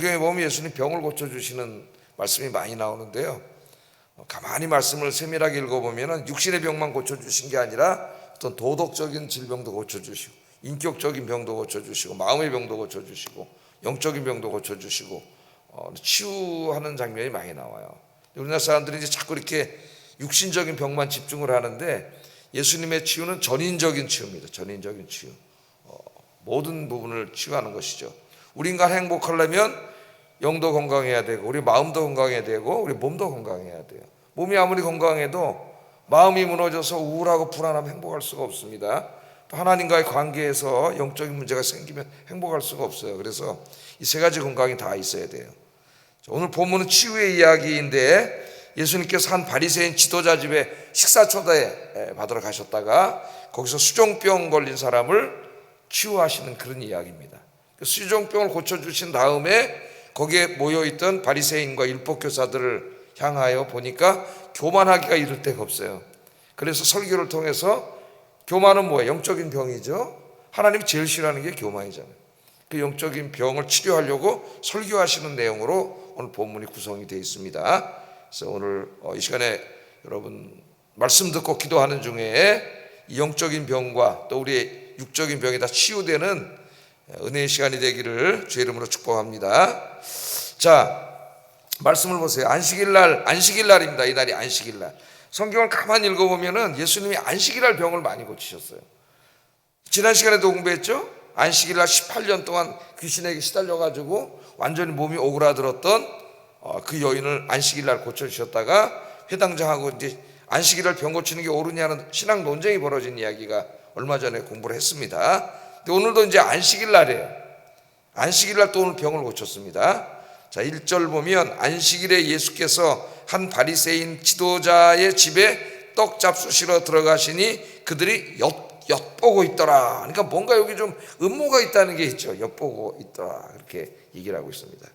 성경에 보면 예수님 병을 고쳐주시는 말씀이 많이 나오는데요, 가만히 말씀을 세밀하게 읽어보면 육신의 병만 고쳐주신 게 아니라 어떤 도덕적인 질병도 고쳐주시고, 인격적인 병도 고쳐주시고, 마음의 병도 고쳐주시고, 영적인 병도 고쳐주시고, 치유하는 장면이 많이 나와요. 우리나라 사람들이 이제 자꾸 이렇게 육신적인 병만 집중을 하는데, 예수님의 치유는 전인적인 치유입니다. 전인적인 치유. 모든 부분을 치유하는 것이죠. 우리 인간 행복하려면 영도 건강해야 되고, 우리 마음도 건강해야 되고, 우리 몸도 건강해야 돼요. 몸이 아무리 건강해도 마음이 무너져서 우울하고 불안하면 행복할 수가 없습니다. 또 하나님과의 관계에서 영적인 문제가 생기면 행복할 수가 없어요. 그래서 이 세 가지 건강이 다 있어야 돼요. 오늘 본문은 치유의 이야기인데, 예수님께서 한 바리새인 지도자 집에 식사 초대 받으러 가셨다가 거기서 수종병 걸린 사람을 치유하시는 그런 이야기입니다. 수종병을 고쳐주신 다음에 거기에 모여있던 바리새인과 율법교사들을 향하여 보니까 교만하기가 이를 데가 없어요. 그래서 설교를 통해서, 교만은 뭐예요? 영적인 병이죠. 하나님이 제일 싫어하는 게 교만이잖아요. 그 영적인 병을 치료하려고 설교하시는 내용으로 오늘 본문이 구성이 되어 있습니다. 그래서 오늘 이 시간에 여러분 말씀 듣고 기도하는 중에 이 영적인 병과 또 우리의 육적인 병이 다 치유되는 은혜의 시간이 되기를 주의 이름으로 축복합니다. 자, 말씀을 보세요. 안식일날입니다. 이 날이 안식일날. 성경을 가만히 읽어보면은 예수님이 안식일날 병을 많이 고치셨어요. 지난 시간에도 공부했죠. 안식일날 18년 동안 귀신에게 시달려가지고 완전히 몸이 오그라들었던 그 여인을 안식일날 고쳐주셨다가 회당장하고 이제 안식일날 병 고치는 게 옳으냐는 신학 논쟁이 벌어진 이야기가 얼마 전에 공부를 했습니다. 근데 오늘도 이제 안식일날이에요. 안식일날 또 오늘 병을 고쳤습니다. 자, 1절 보면 안식일에 예수께서 한 바리새인 지도자의 집에 떡 잡수시러 들어가시니 그들이 엿보고 있더라. 그러니까 뭔가 여기 좀 음모가 있다는 게 있죠. 엿보고 있더라, 그렇게 얘기를 하고 있습니다.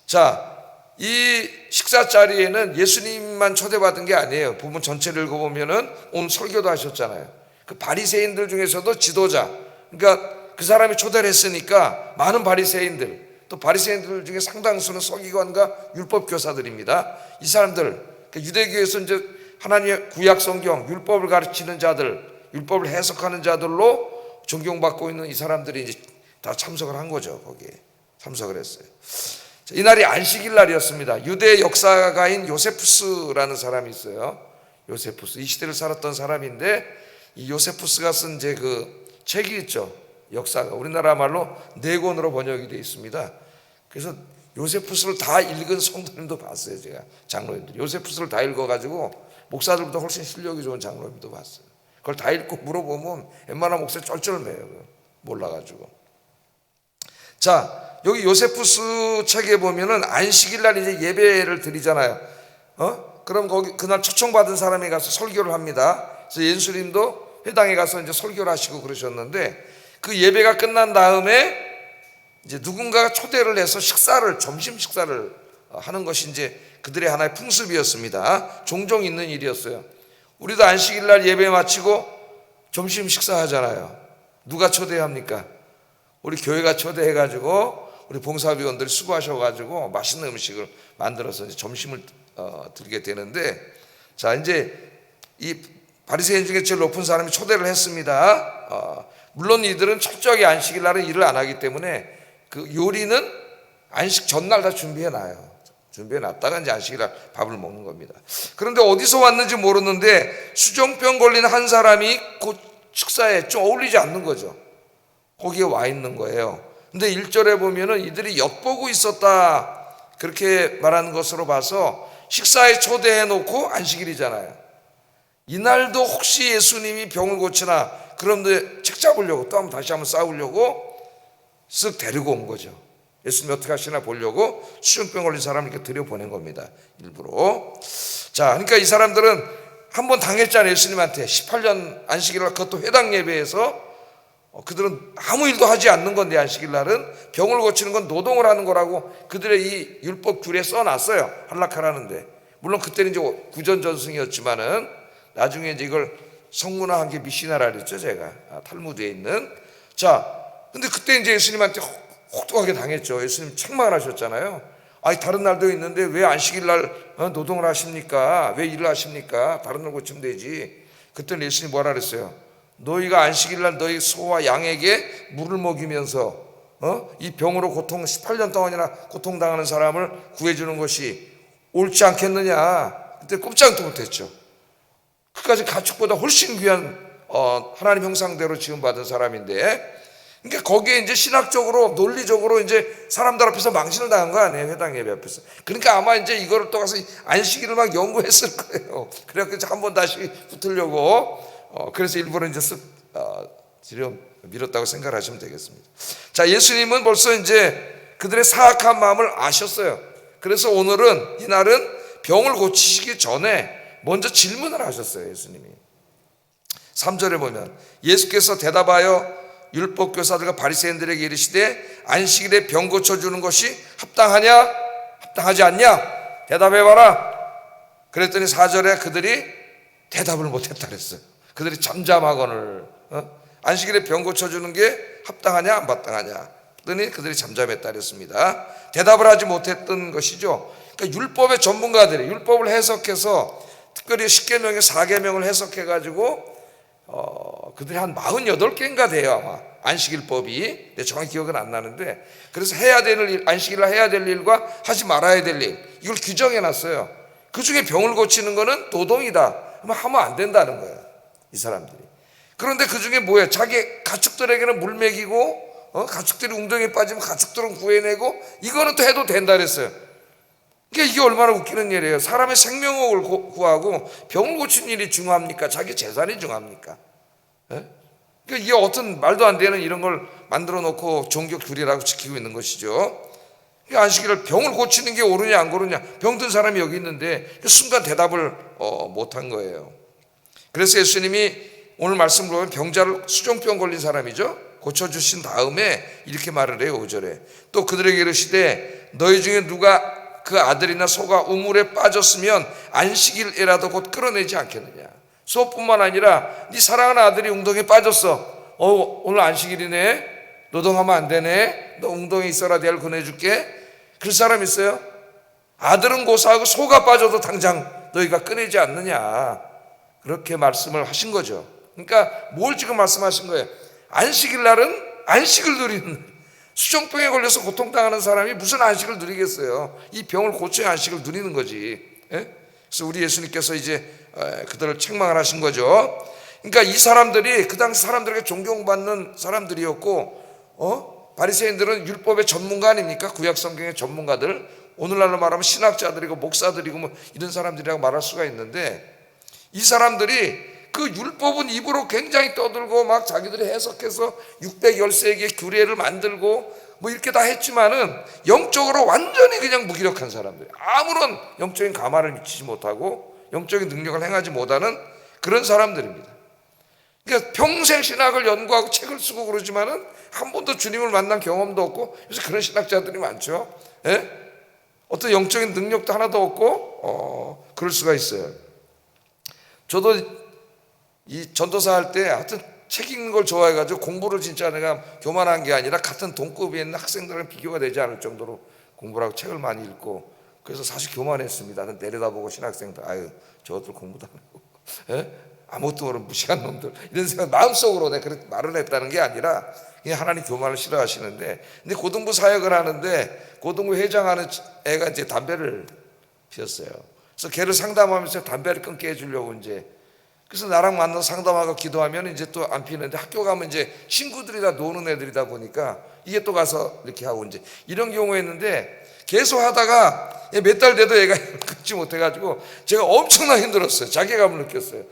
자, 이 식사 자리에는 예수님만 초대받은 게 아니에요. 부분 전체를 읽어보면은 오늘 설교도 하셨잖아요. 그 바리새인들 중에서도 지도자, 그러니까 그 사람이 초대를 했으니까 많은 바리새인들, 또 바리새인들 중에 상당수는 서기관과 율법 교사들입니다. 이 사람들, 유대교에서 이제 하나님의 구약 성경 율법을 가르치는 자들, 율법을 해석하는 자들로 존경받고 있는 이 사람들이 이제 다 참석을 한 거죠. 거기에 참석을 했어요. 자, 이날이 안식일 날이었습니다. 유대 역사가인 요세푸스라는 사람이 있어요. 요세푸스, 이 시대를 살았던 사람인데, 이 요세푸스가 쓴 이제 그 책이 있죠. 역사가 우리나라 말로 4권으로 번역이 되어 있습니다. 그래서 요세푸스를 다 읽은 성도님도 봤어요. 제가 장로님들 요세푸스를 다 읽어가지고 목사들보다 훨씬 실력이 좋은 장로님도 봤어요. 그걸 다 읽고 물어보면 웬만한 목사 쩔쩔매요. 몰라가지고. 자, 여기 요세푸스 책에 보면은 안식일날 이제 예배를 드리잖아요. 그럼 거기 그날 초청받은 사람이 가서 설교를 합니다. 그래서 예수님도 회당에 가서 이제 설교를 하시고 그러셨는데, 그 예배가 끝난 다음에 이제 누군가가 초대를 해서 점심 식사를 하는 것이 이제 그들의 하나의 풍습이었습니다. 종종 있는 일이었어요. 우리도 안식일날 예배 마치고 점심 식사하잖아요. 누가 초대합니까? 우리 교회가 초대해가지고 우리 봉사위원들이 수고하셔가지고 맛있는 음식을 만들어서 이제 점심을 드리게 되는데, 자, 이제 이 바리새인 중에 제일 높은 사람이 초대를 했습니다. 물론 이들은 철저하게 안식일날은 일을 안 하기 때문에 그 요리는 안식 전날 다 준비해놔요. 준비해놨다가 이제 안식일날 밥을 먹는 겁니다. 그런데 어디서 왔는지 모르는데 수종병 걸린 한 사람이 그 식사에 좀 어울리지 않는 거죠. 거기에 와 있는 거예요. 근데 1절에 보면은 이들이 엿보고 있었다, 그렇게 말하는 것으로 봐서 식사에 초대해 놓고 안식일이잖아요. 이날도 혹시 예수님이 병을 고치나, 그런데 책 잡으려고 또 다시 한번 싸우려고 쓱 데리고 온 거죠. 예수님이 어떻게 하시나 보려고 수종병 걸린 사람을 이렇게 들여보낸 겁니다. 일부러. 자, 그러니까 이 사람들은 한번 당했잖아요. 예수님한테 18년 안식일날, 그것도 회당 예배에서. 그들은 아무 일도 하지 않는 건데, 안식일날은 병을 고치는 건 노동을 하는 거라고 그들의 이 율법 규례에 써놨어요. 한락하라는데. 물론 그때는 이제 구전전승이었지만은 나중에 이제 이걸 성문화한 게 미시나라 그랬죠, 제가. 탈무드에 있는. 자, 근데 그때 이제 예수님한테 혹독하게 당했죠. 예수님 책망을 하셨잖아요. 아니 다른 날도 있는데 왜 안식일 날 노동을 하십니까? 왜 일을 하십니까? 다른 날 고치면 되지. 그때는 예수님이 뭐라 그랬어요? 너희가 안식일 날 너희 소와 양에게 물을 먹이면서 이 병으로 18년 동안이나 고통당하는 사람을 구해주는 것이 옳지 않겠느냐. 그때 꼼짝도 못했죠. 그까지 가축보다 훨씬 귀한 하나님 형상대로 지음받은 사람인데, 그러니까 거기에 이제 신학적으로 논리적으로 이제 사람들 앞에서 망신을 당한 거 아니에요, 회당 예배 앞에서. 그러니까 아마 이제 이거를 또 가서 안식일을 막 연구했을 거예요. 그래서 한번 다시 붙으려고 그래서 일부러 이제 뒤로 밀었다고 생각을 하시면 되겠습니다. 자, 예수님은 벌써 이제 그들의 사악한 마음을 아셨어요. 그래서 오늘은 이날은 병을 고치시기 전에 먼저 질문을 하셨어요. 예수님이 3절에 보면 예수께서 대답하여 율법교사들과 바리새인들에게 이르시되 안식일에 병 고쳐주는 것이 합당하냐 합당하지 않냐 대답해봐라. 그랬더니 4절에 그들이 대답을 못했다 그랬어요. 그들이 잠잠하거늘 안식일에 병 고쳐주는 게 합당하냐 안 합당하냐 그랬더니 그들이 잠잠했다 그랬습니다. 대답을 하지 못했던 것이죠. 그러니까 율법의 전문가들이 율법을 해석해서 특별히 10계명의 4계명을 해석해가지고 그들이 한 48개인가 돼요 아마 안식일법이. 정확히 기억은 안 나는데, 그래서 해야 되는 일, 안식일날 해야 될 일과 하지 말아야 될 일, 이걸 규정해놨어요. 그 중에 병을 고치는 거는 노동이다 하면 안 된다는 거예요 이 사람들이. 그런데 그 중에 뭐예요? 자기 가축들에게는 물 먹이고 가축들이 웅덩이에 빠지면 가축들은 구해내고 이거는 또 해도 된다 그랬어요. 그러니까 이게 얼마나 웃기는 일이에요. 사람의 생명을 구하고 병을 고치는 일이 중요합니까? 자기 재산이 중요합니까? 예? 그러니까 이게 어떤 말도 안 되는 이런 걸 만들어 놓고 종교 규례라고 지키고 있는 것이죠. 그러니까 안식일을 병을 고치는 게 옳으냐 안 옳으냐, 병든 사람이 여기 있는데 순간 대답을 못한 거예요. 그래서 예수님이 오늘 말씀을 보면 병자를 수종병 걸린 사람이죠. 고쳐주신 다음에 이렇게 말을 해요. 5절에 또 그들에게 이르시되 너희 중에 누가 그 아들이나 소가 우물에 빠졌으면 안식일에라도 곧 끌어내지 않겠느냐. 소뿐만 아니라 네 사랑하는 아들이 웅덩이에 빠졌어. 오늘 안식일이네. 노동하면 안 되네. 너 웅덩이에 있어라. 내일 보내줄게. 그럴 사람 있어요? 아들은 고사하고 소가 빠져도 당장 너희가 꺼내지 않느냐. 그렇게 말씀을 하신 거죠. 그러니까 뭘 지금 말씀하신 거예요? 안식일 날은 안식을 누리는, 수종병에 걸려서 고통당하는 사람이 무슨 안식을 누리겠어요? 이 병을 고쳐야 안식을 누리는 거지. 예? 그래서 우리 예수님께서 이제 그들을 책망을 하신 거죠. 그러니까 이 사람들이 그 당시 사람들에게 존경받는 사람들이었고, 바리새인들은 율법의 전문가 아닙니까? 구약 성경의 전문가들. 오늘날로 말하면 신학자들이고 목사들이고 뭐 이런 사람들이라고 말할 수가 있는데, 이 사람들이 그 율법은 입으로 굉장히 떠들고 막 자기들이 해석해서 613개의 규례를 만들고 뭐 이렇게 다 했지만은 영적으로 완전히 그냥 무기력한 사람들, 아무런 영적인 감화를 미치지 못하고 영적인 능력을 행하지 못하는 그런 사람들입니다. 그러니까 평생 신학을 연구하고 책을 쓰고 그러지만은 한 번도 주님을 만난 경험도 없고, 그래서 그런 신학자들이 많죠. 예? 어떤 영적인 능력도 하나도 없고 그럴 수가 있어요. 저도 이 전도사 할 때 하여튼 책 읽는 걸 좋아해가지고 공부를 진짜 내가 교만한 게 아니라 같은 동급에 있는 학생들은 비교가 되지 않을 정도로 공부를 하고 책을 많이 읽고, 그래서 사실 교만했습니다. 내려다보고 신학생들, 아유 저것들 공부도 안 하고 아무것도 모르는 무식한 놈들, 이런 생각 마음속으로 내가 그렇게 말을 했다는 게 아니라 그냥 하나님 교만을 싫어하시는데, 근데 고등부 사역을 하는데 고등부 회장하는 애가 이제 담배를 피웠어요. 그래서 걔를 상담하면서 담배를 끊게 해주려고 이제, 그래서 나랑 만나서 상담하고 기도하면 이제 또 안 피는데, 학교 가면 이제 친구들이 다 노는 애들이다 보니까 이게 또 가서 이렇게 하고 이제 이런 경우였는데, 계속 하다가 몇 달 돼도 얘가 끊지 못해가지고 제가 엄청나게 힘들었어요. 자괴감을 느꼈어요.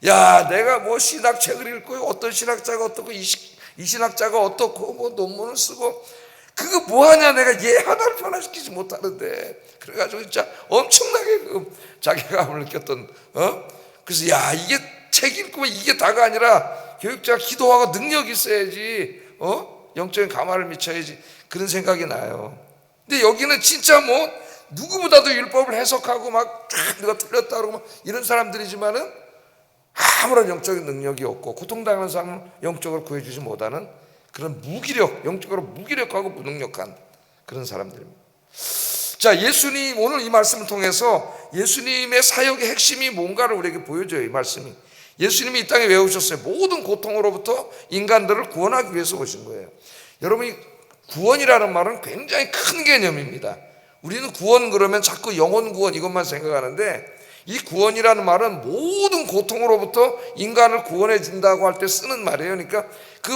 야, 내가 뭐 신학책을 읽고 어떤 신학자가 어떻고 이 신학자가 어떻고 뭐 논문을 쓰고 그거 뭐하냐, 내가 얘 하나를 변화시키지 못하는데. 그래가지고 진짜 엄청나게 자괴감을 느꼈던 그래서 야, 이게 책 읽고 이게 다가 아니라 교육자가 기도하고 능력이 있어야지 영적인 감화를 미쳐야지, 그런 생각이 나요. 근데 여기는 진짜 뭐 누구보다도 율법을 해석하고 막 누가 틀렸다 그러고 막 이런 사람들이지만은 아무런 영적인 능력이 없고 고통당하는 사람을 영적으로 구해주지 못하는 그런 무기력, 영적으로 무기력하고 무능력한 그런 사람들입니다. 자, 예수님 오늘 이 말씀을 통해서 예수님의 사역의 핵심이 뭔가를 우리에게 보여줘요. 이 말씀이 예수님이 이 땅에 왜 오셨어요? 모든 고통으로부터 인간들을 구원하기 위해서 오신 거예요. 여러분이 구원이라는 말은 굉장히 큰 개념입니다. 우리는 구원 그러면 자꾸 영혼 구원 이것만 생각하는데, 이 구원이라는 말은 모든 고통으로부터 인간을 구원해 준다고 할 때 쓰는 말이에요. 그러니까 그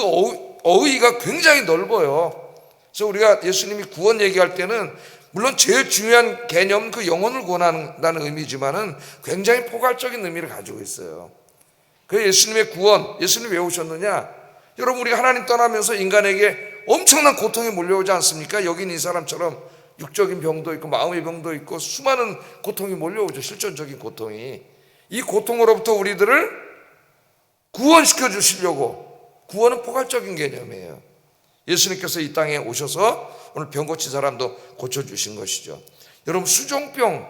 어휘가 굉장히 넓어요. 그래서 우리가 예수님이 구원 얘기할 때는 물론 제일 중요한 개념은 그 영혼을 구원한다는 의미지만은 굉장히 포괄적인 의미를 가지고 있어요. 그래서 예수님의 구원, 예수님이 왜 오셨느냐? 여러분, 우리가 하나님 떠나면서 인간에게 엄청난 고통이 몰려오지 않습니까? 여기 있는 이 사람처럼 육적인 병도 있고 마음의 병도 있고 수많은 고통이 몰려오죠. 실존적인 고통이. 이 고통으로부터 우리들을 구원시켜 주시려고, 구원은 포괄적인 개념이에요. 예수님께서 이 땅에 오셔서 오늘 병 고친 사람도 고쳐주신 것이죠. 여러분, 수종병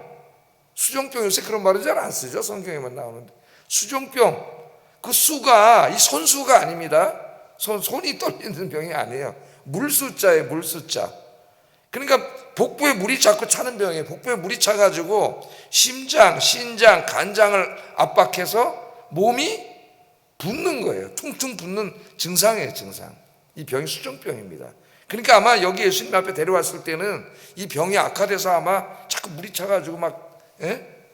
요새 그런 말은 잘 안 쓰죠. 성경에만 나오는데. 수종병, 그 수가 이 손수가 아닙니다. 손이 떨리는 병이 아니에요. 물수자예요. 물수자. 그러니까 복부에 물이 자꾸 차는 병이에요. 복부에 물이 차가지고 심장, 신장, 간장을 압박해서 몸이 붓는 거예요. 퉁퉁 붓는 증상이에요. 증상. 이 병이 수종병입니다. 그러니까 아마 여기 예수님 앞에 데려왔을 때는 이 병이 악화돼서 아마 자꾸 물이 차가지고 막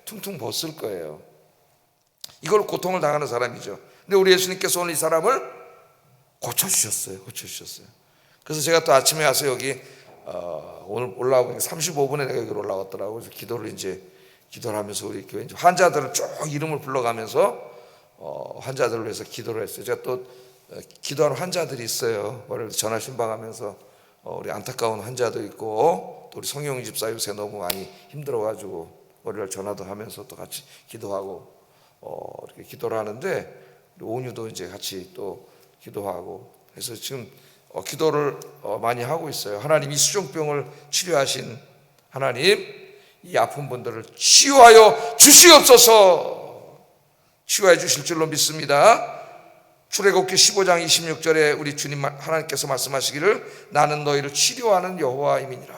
퉁퉁 벗을 거예요. 이걸 고통을 당하는 사람이죠. 근데 우리 예수님께서 오늘 이 사람을 고쳐주셨어요. 그래서 제가 또 아침에 와서 여기 오늘 올라오고 35분에 내가 여기 올라왔더라고요. 그래서 기도를 하면서 우리 교회 환자들을 쭉 이름을 불러가면서 환자들을 위해서 기도를 했어요. 제가 또 기도하는 환자들이 있어요. 월요일 전화 신방하면서 우리 안타까운 환자도 있고, 또 우리 성용 집사 요새 너무 많이 힘들어가지고 월요일 전화도 하면서 또 같이 기도하고 이렇게 기도를 하는데, 온유도 이제 같이 또 기도하고, 그래서 지금 기도를 많이 하고 있어요. 하나님, 이 수종병을 치료하신 하나님, 이 아픈 분들을 치유하여 주시옵소서. 치유해 주실 줄로 믿습니다. 출애굽기 15장 26절에 우리 주님 하나님께서 말씀하시기를 나는 너희를 치료하는 여호와임이니라.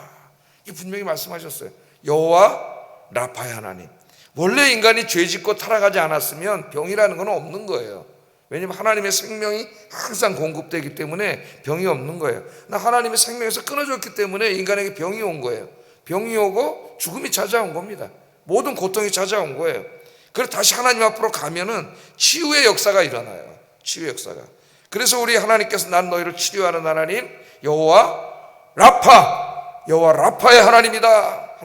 이 분명히 말씀하셨어요. 여호와 라파의 하나님. 원래 인간이 죄짓고 타락하지 않았으면 병이라는 건 없는 거예요. 왜냐하면 하나님의 생명이 항상 공급되기 때문에 병이 없는 거예요. 하나님의 생명에서 끊어졌기 때문에 인간에게 병이 온 거예요. 병이 오고 죽음이 찾아온 겁니다. 모든 고통이 찾아온 거예요. 그래서 다시 하나님 앞으로 가면은 치유의 역사가 일어나요. 치유의 역사가. 그래서 우리 하나님께서 난 너희를 치료하는 하나님 여호와 라파의 하나님이다.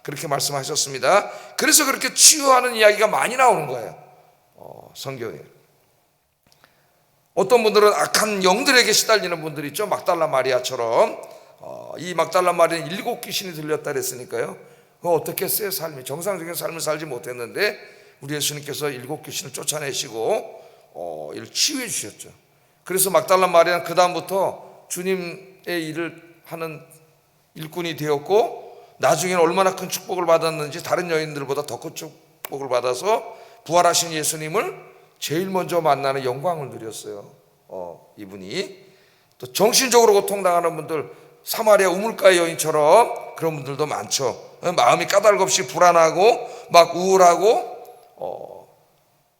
그렇게 말씀하셨습니다. 그래서 그렇게 치유하는 이야기가 많이 나오는 거예요. 성경에. 어떤 분들은 악한 영들에게 시달리는 분들이 있죠. 막달라 마리아처럼. 이 막달라 마리아는 7 귀신이 들렸다 그랬으니까요. 어떻게 했어요? 삶이 정상적인 삶을 살지 못했는데 우리 예수님께서 7 귀신을 쫓아내시고 이를 치유해 주셨죠. 그래서 막달라 마리아는 그 다음부터 주님의 일을 하는 일꾼이 되었고, 나중에는 얼마나 큰 축복을 받았는지 다른 여인들보다 더 큰 축복을 받아서 부활하신 예수님을 제일 먼저 만나는 영광을 누렸어요. 이분이. 또 정신적으로 고통당하는 분들, 사마리아 우물가의 여인처럼 그런 분들도 많죠. 마음이 까닭없이 불안하고 막 우울하고,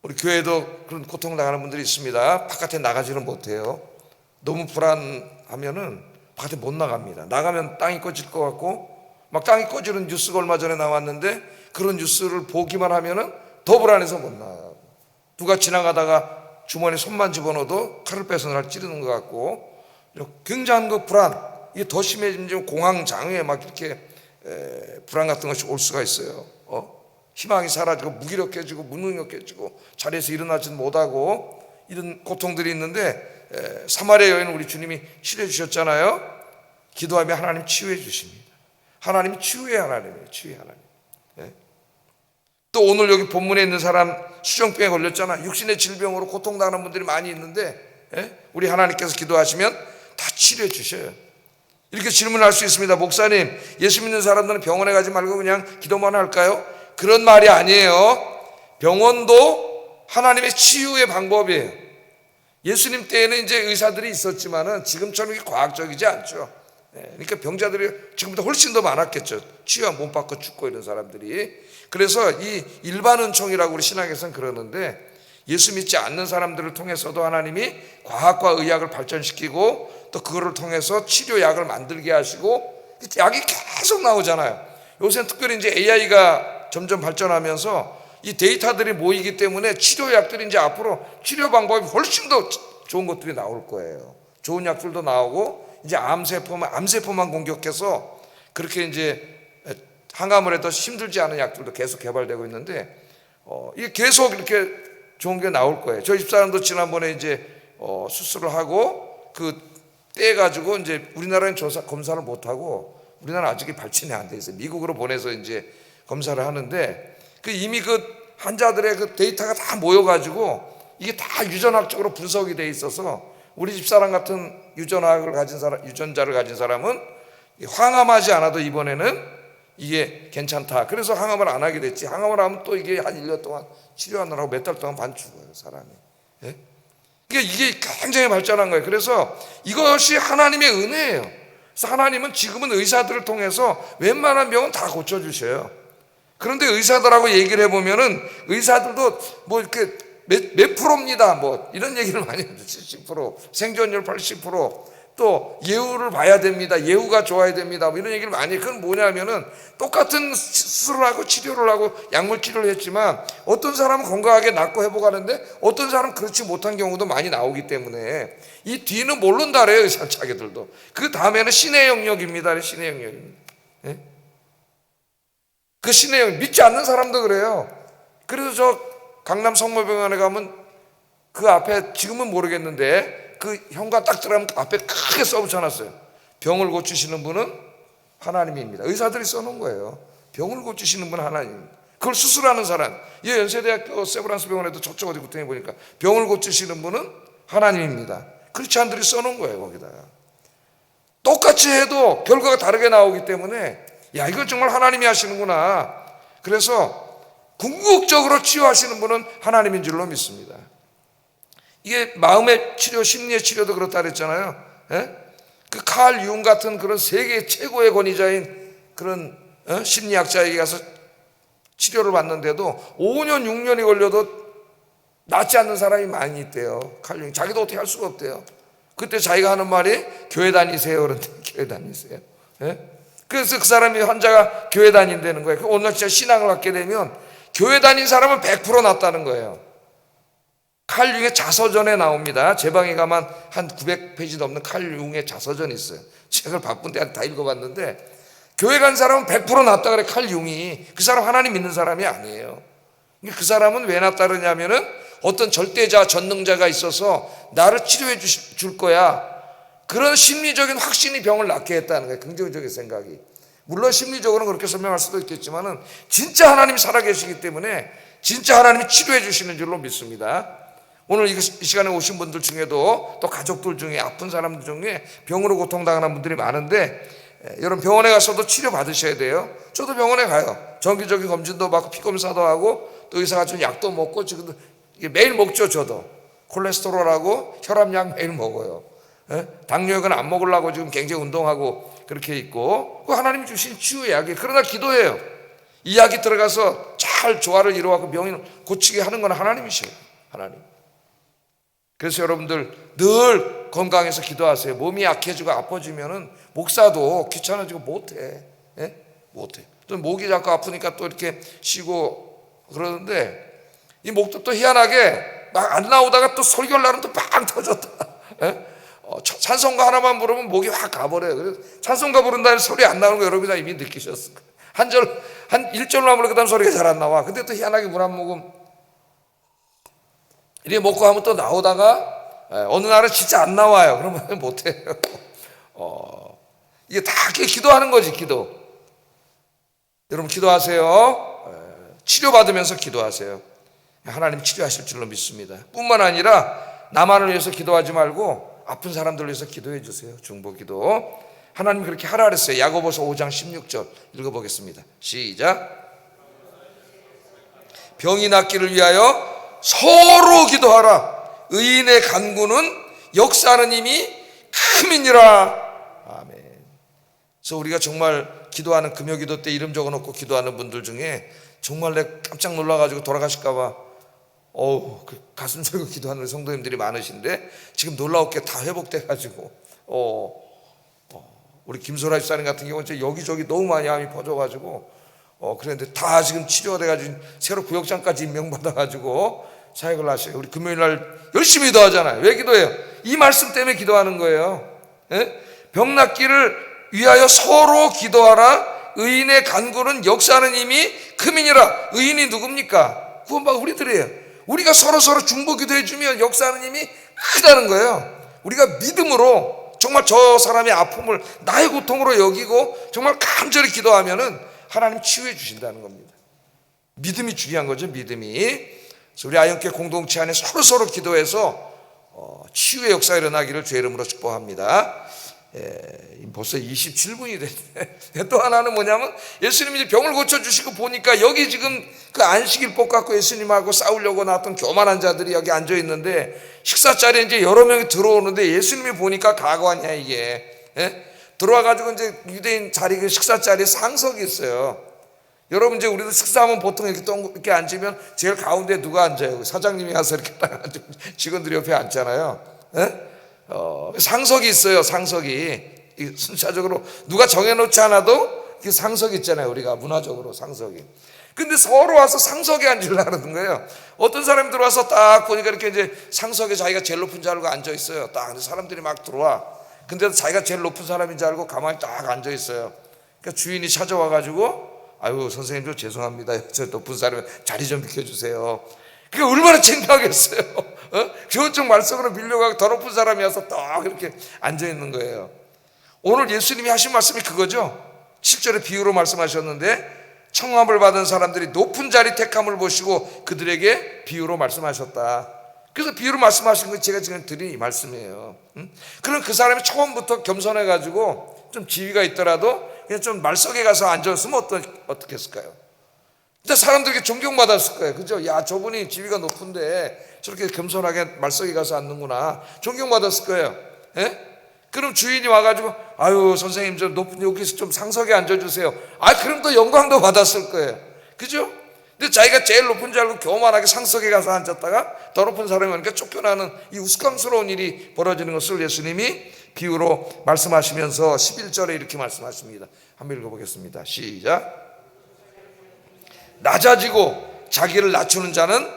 우리 교회도 그런 고통당하는 분들이 있습니다. 바깥에 나가지는 못해요. 너무 불안하면은 바깥에 못 나갑니다. 나가면 땅이 꺼질 것 같고, 막 땅이 꺼지는 뉴스가 얼마 전에 나왔는데 그런 뉴스를 보기만 하면은 더 불안해서 못 나가고, 누가 지나가다가 주머니에 손만 집어넣어도 칼을 빼서 날 찌르는 것 같고, 굉장한 그 불안, 이게 더 심해지면 공황 장애 막 이렇게 불안 같은 것이 올 수가 있어요. 희망이 사라지고 무기력해지고 무능력해지고 자리에서 일어나지도 못하고 이런 고통들이 있는데, 사마리아 여인은 우리 주님이 치료해 주셨잖아요. 기도하면 하나님 치유해 주십니다. 하나님이 치유의 하나님이에요. 치유의 하나님. 또 오늘 여기 본문에 있는 사람 수종병에 걸렸잖아. 육신의 질병으로 고통당하는 분들이 많이 있는데 우리 하나님께서 기도하시면 다 치료해 주셔요. 이렇게 질문할 수 있습니다. 목사님, 예수 믿는 사람들은 병원에 가지 말고 그냥 기도만 할까요? 그런 말이 아니에요. 병원도 하나님의 치유의 방법이에요. 예수님 때에는 이제 의사들이 있었지만은 지금처럼 이게 과학적이지 않죠. 그러니까 병자들이 지금보다 훨씬 더 많았겠죠. 치유와 몸 바꿔 죽고 이런 사람들이. 그래서 이 일반 은총이라고 우리 신학에서는 그러는데, 예수 믿지 않는 사람들을 통해서도 하나님이 과학과 의학을 발전시키고 또 그거를 통해서 치료약을 만들게 하시고 약이 계속 나오잖아요. 요새는 특별히 이제 AI가 점점 발전하면서 이 데이터들이 모이기 때문에 치료약들이 이제 앞으로 치료 방법이 훨씬 더 좋은 것들이 나올 거예요. 좋은 약들도 나오고, 이제 암세포만 공격해서 그렇게 이제 항암을 해도 힘들지 않은 약들도 계속 개발되고 있는데, 이게 계속 이렇게 좋은 게 나올 거예요. 저희 집사람도 지난번에 이제 수술을 하고 그 떼가지고 이제 우리나라는 검사를 못 하고, 우리나라 아직 발전이 안 돼 있어요. 미국으로 보내서 이제 검사를 하는데, 그 이미 그 환자들의 그 데이터가 다 모여가지고 이게 다 유전학적으로 분석이 돼 있어서, 우리 집사람 같은 유전자를 가진 사람은 항암하지 않아도 이번에는 이게 괜찮다. 그래서 항암을 안 하게 됐지. 항암을 하면 또 이게 한 1년 동안 치료하느라고 몇 달 동안 반 죽어요, 사람이. 예? 그러니까 이게 굉장히 발전한 거예요. 그래서 이것이 하나님의 은혜예요. 그래서 하나님은 지금은 의사들을 통해서 웬만한 병은 다 고쳐주셔요. 그런데 의사들하고 얘기를 해보면은 의사들도 뭐 이렇게 몇 프로입니다, 뭐 이런 얘기를 많이 하죠. 70%, 생존율 80%, 또 예후를 봐야 됩니다, 예후가 좋아야 됩니다, 뭐 이런 얘기를 많이 해요. 그건 뭐냐면은 똑같은 수술을 하고 치료를 하고 약물 치료를 했지만 어떤 사람은 건강하게 낫고 회복하는데 어떤 사람은 그렇지 못한 경우도 많이 나오기 때문에 이 뒤는 모른다 그래요, 의사 자기들도. 그 다음에는 신의 영역입니다. 신의 영역입니다. 예? 그 신의 영역, 믿지 않는 사람도 그래요. 그래서 저 강남 성모병원에 가면 그 앞에, 지금은 모르겠는데 그 현관 딱 들어가면 앞에 크게 써붙여놨어요. 병을 고치시는 분은 하나님입니다. 의사들이 써놓은 거예요. 병을 고치시는 분은 하나님입니다. 그걸 수술하는 사람, 이 연세대학교 세브란스 병원에도 저쪽 어디 구탱해 보니까 병을 고치시는 분은 하나님입니다. 크리스찬들이 써놓은 거예요. 거기다가 똑같이 해도 결과가 다르게 나오기 때문에, 야, 이건 정말 하나님이 하시는구나. 그래서 궁극적으로 치유하시는 분은 하나님인 줄로 믿습니다. 이게 마음의 치료, 심리의 치료도 그렇다 그랬잖아요. 예? 그 칼 융 같은 그런 세계 최고의 권위자인 그런 심리학자에게 가서 치료를 받는데도 5년, 6년이 걸려도 낫지 않는 사람이 많이 있대요. 칼 융. 자기도 어떻게 할 수가 없대요. 그때 자기가 하는 말이 교회 다니세요. 그런데 교회 다니세요. 예? 그래서 그 사람이, 환자가 교회 다닌다는 거예요. 오늘 진짜 신앙을 갖게 되면 교회 다닌 사람은 100% 낫다는 거예요. 칼 융의 자서전에 나옵니다. 제 방에 가면 한 900페이지 넘는 칼 융의 자서전이 있어요. 책을 바쁜데 다 읽어봤는데, 교회 간 사람은 100% 낫다 그래. 칼 융이. 그 사람 하나님 믿는 사람이 아니에요. 그 사람은 왜 낫다 그러냐면은 어떤 절대자, 전능자가 있어서 나를 치료해 줄 거야, 그런 심리적인 확신이 병을 낫게 했다는 거예요. 긍정적인 생각이. 물론 심리적으로는 그렇게 설명할 수도 있겠지만은 진짜 하나님이 살아계시기 때문에 진짜 하나님이 치료해 주시는 줄로 믿습니다. 오늘 이 시간에 오신 분들 중에도 또 가족들 중에 아픈 사람들 중에 병으로 고통당하는 분들이 많은데, 여러분 병원에 가서도 치료 받으셔야 돼요. 저도 병원에 가요. 정기적인 검진도 받고 피검사도 하고 또 의사가 준 약도 먹고, 지금도 매일 먹죠. 저도 콜레스테롤하고 혈압약 매일 먹어요. 당뇨약은 안 먹으려고 지금 굉장히 운동하고 그렇게 있고, 그 하나님이 주신 치유약이. 그러나 기도해요. 이 약이 들어가서 잘 조화를 이루어서 병을 고치게 하는 건 하나님이셔요. 하나님. 그래서 여러분들 늘 건강해서 기도하세요. 몸이 약해지고 아파지면은 목사도 귀찮아지고 못해. 못해. 또 목이 자꾸 아프니까 또 이렇게 쉬고 그러는데, 이 목도 또 희한하게 막 안 나오다가 또 설교를 나면 또 빵 터졌다. 찬송가 하나만 부르면 목이 확 가버려요. 그래서 찬송가 부른다는 소리 안 나오는 거 여러분이 다 이미 느끼셨을 거예요. 한 1절만 부르고 그다음 소리가 잘 안 나와. 근데 또 희한하게 물 한 모금 이렇게 먹고 하면 또 나오다가 어느 날은 진짜 안 나와요. 그러면 못해요. 이게 다 기도하는 거지, 기도. 여러분 기도하세요. 치료받으면서 기도하세요. 하나님 치료하실 줄로 믿습니다. 뿐만 아니라 나만을 위해서 기도하지 말고 아픈 사람들을 위해서 기도해 주세요. 중보기도. 하나님 그렇게 하라 그랬어요. 야고보서 5장 16절 읽어보겠습니다. 시작. 병이 낫기를 위하여 서로 기도하라. 의인의 간구는 역사하는 힘이 크민이라. 아멘. 그래서 우리가 정말 기도하는 금요기도 때 이름 적어놓고 기도하는 분들 중에 정말 내 깜짝 놀라가지고 돌아가실까봐 그 가슴 설고 기도하는 성도님들이 많으신데 지금 놀라웠게 다 회복돼가지고 우리 김소라 집사님 같은 경우는 여기저기 너무 많이 암이 퍼져가지고 그랬는데 다 지금 치료가 돼가지고 새로 구역장까지 임명받아가지고 사역을 하셔요. 우리 금요일날 열심히 기도하잖아요. 왜 기도해요? 이 말씀 때문에 기도하는 거예요. 병 낫기를 위하여 서로 기도하라. 의인의 간구는 역사하는 힘이 크민이라. 의인이 누굽니까? 구원받은 우리들이에요. 우리가 서로 중보 기도해주면 역사하는 힘이 크다는 거예요. 우리가 믿음으로 정말 저 사람의 아픔을 나의 고통으로 여기고 정말 간절히 기도하면은 하나님 치유해 주신다는 겁니다. 믿음이 중요한 거죠. 믿음이. 그래서 우리 아영교 공동체 안에 서로 기도해서 치유의 역사가 일어나기를 주의 이름으로 축복합니다. 벌써 27분이 됐네. 또 하나는 뭐냐면 예수님이 이제 병을 고쳐주시고 보니까 여기 지금 그 안식일복 갖고 예수님하고 싸우려고 나왔던 교만한 자들이 여기 앉아 있는데 식사 자리에 이제 여러 명이 들어오는데 예수님이 보니까 가관이야 이게. 들어와가지고 이제 유대인 자리 그 식사 자리에 상석이 있어요. 여러분 이제 우리도 식사하면 보통 이렇게 앉으면 제일 가운데 누가 앉아요? 사장님이 가서 이렇게 딱 앉고 직원들이 옆에 앉잖아요. 상석이 있어요. 상석이 순차적으로 누가 정해놓지 않아도 상석이 있잖아요. 우리가 문화적으로 상석이. 근데 서로 와서 상석에 앉으려고 하는 거예요. 어떤 사람이 들어와서 딱 보니까 이렇게 이제 상석에 자기가 제일 높은 줄 알고 앉아 있어요. 딱 근데 사람들이 막 들어와. 근데 자기가 제일 높은 사람인 줄 알고 가만히 딱 앉아 있어요. 그러니까 주인이 찾아와가지고 아유 선생님 저 죄송합니다. 저 높은 사람 자리 좀 비켜주세요. 그게 얼마나 창피하겠어요. 저쪽 말썽으로 밀려가고 더 높은 사람이 와서 딱 이렇게 앉아있는 거예요. 오늘 예수님이 하신 말씀이 그거죠. 7절에 비유로 말씀하셨는데 청함을 받은 사람들이 높은 자리 택함을 보시고 그들에게 비유로 말씀하셨다. 그래서 비유로 말씀하신 건 제가 지금 드린 이 말씀이에요. 그럼 그 사람이 처음부터 겸손해가지고 좀 지위가 있더라도 그냥 좀 말석에 가서 앉았으면 어떻게 했을까요? 근데 사람들에게 존경받았을 거예요. 그죠? 야, 저분이 지위가 높은데 저렇게 겸손하게 말석에 가서 앉는구나. 존경받았을 거예요. 그럼 주인이 와가지고 아유 선생님 저 높은 여기서 좀 상석에 앉아주세요. 그럼 또 영광도 받았을 거예요. 그죠? 근데 자기가 제일 높은 줄 알고 교만하게 상석에 가서 앉았다가 더 높은 사람이 오니까 쫓겨나는 이 우스꽝스러운 일이 벌어지는 것을 예수님이 비유로 말씀하시면서 11절에 이렇게 말씀하십니다. 한번 읽어보겠습니다. 시작. 낮아지고 자기를 낮추는 자는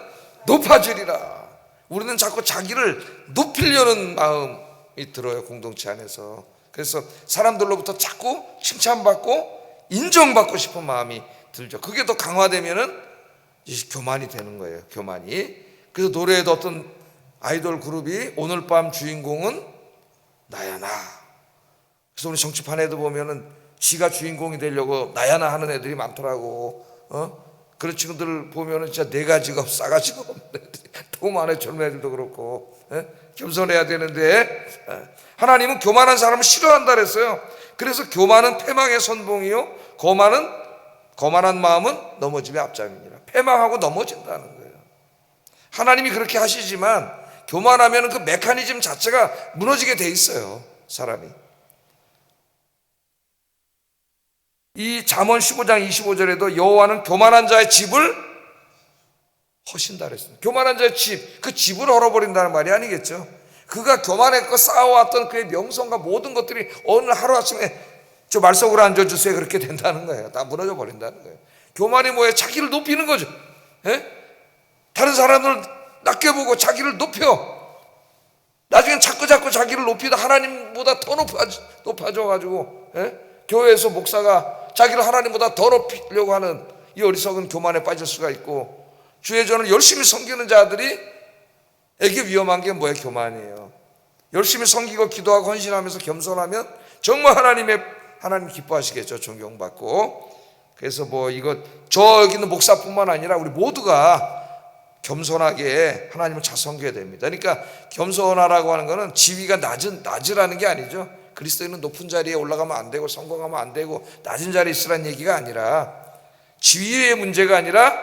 높아지리라. 우리는 자꾸 자기를 높이려는 마음이 들어요. 공동체 안에서. 그래서 사람들로부터 자꾸 칭찬받고 인정받고 싶은 마음이 들죠. 그게 더 강화되면은 이제 교만이 되는 거예요. 교만이. 그래서 노래에도 어떤 아이돌 그룹이 오늘 밤 주인공은 나야 나. 그래서 우리 정치판에도 보면은 지가 주인공이 되려고 나야 나 하는 애들이 많더라고. 그런 친구들 보면은 진짜 네 가지가 싸가지가 없는 애들이 너무 많아요. 젊은 애들도 그렇고. 겸손해야 되는데 하나님은 교만한 사람을 싫어한다 그랬어요. 그래서 교만은 패망의 선봉이요 거만한 마음은 넘어짐의 앞장이니라. 패망하고 넘어진다는 거예요. 하나님이 그렇게 하시지만 교만하면 그 메커니즘 자체가 무너지게 돼 있어요. 사람이. 이 잠언 15장 25절에도 여호와는 교만한 자의 집을 허신다 그랬습니다. 교만한 자의 집, 그 집을 헐어버린다는 말이 아니겠죠. 그가 교만했고 쌓아왔던 그의 명성과 모든 것들이 어느 하루아침에 저 말석으로 앉아주세요 그렇게 된다는 거예요. 다 무너져 버린다는 거예요. 교만이 뭐예요? 자기를 높이는 거죠. 다른 사람을 낮게 보고 자기를 높여. 나중엔 자꾸 자기를 높이다 하나님보다 더 높아져가지고 교회에서 목사가 자기를 하나님보다 더 높이려고 하는 이 어리석은 교만에 빠질 수가 있고, 주의 전을 열심히 섬기는 자들이 에게 위험한 게 뭐예요? 교만이에요. 열심히 섬기고 기도하고 헌신하면서 겸손하면 정말 하나님 기뻐하시겠죠. 존경받고. 그래서 뭐 여기 있는 목사뿐만 아니라 우리 모두가 겸손하게 하나님을 잘 섬겨야 됩니다. 그러니까 겸손하라고 하는 것은 지위가 낮으라는 게 아니죠. 그리스도인은 높은 자리에 올라가면 안 되고 성공하면 안 되고 낮은 자리에 있으라는 얘기가 아니라 지위의 문제가 아니라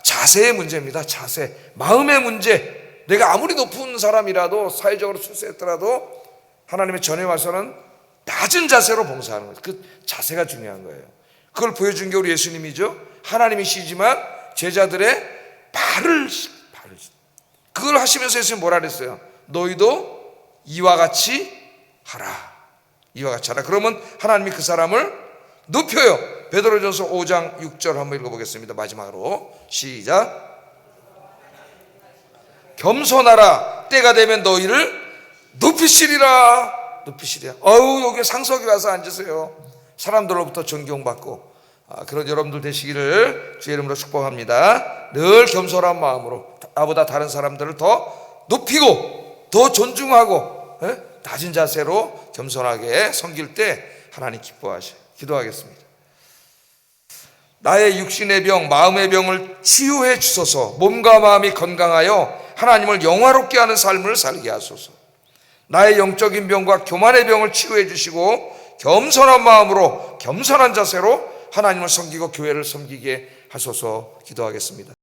자세의 문제입니다. 자세, 마음의 문제. 내가 아무리 높은 사람이라도 사회적으로 출세했더라도 하나님의 전에 와서는 낮은 자세로 봉사하는 거예요. 그 자세가 중요한 거예요. 그걸 보여준 게 우리 예수님이죠. 하나님이시지만 제자들의 발을 그걸 하시면서 예수님 뭐라 그랬어요? 너희도 이와 같이 하라. 이와 같이 하라. 그러면 하나님이 그 사람을 높여요. 베드로전서 5장 6절 한번 읽어보겠습니다. 마지막으로 시작. 겸손하라. 때가 되면 너희를 높이시리라. 높이시리라. 여기 상석에 가서 앉으세요. 사람들로부터 존경받고 그런 여러분들 되시기를 주의 이름으로 축복합니다. 늘 겸손한 마음으로 나보다 다른 사람들을 더 높이고 더 존중하고 낮은 자세로 겸손하게 섬길 때 하나님 기뻐하셔요. 기도하겠습니다. 나의 육신의 병, 마음의 병을 치유해 주소서. 몸과 마음이 건강하여 하나님을 영화롭게 하는 삶을 살게 하소서. 나의 영적인 병과 교만의 병을 치유해 주시고 겸손한 마음으로 겸손한 자세로 하나님을 섬기고 교회를 섬기게 하소서. 기도하겠습니다.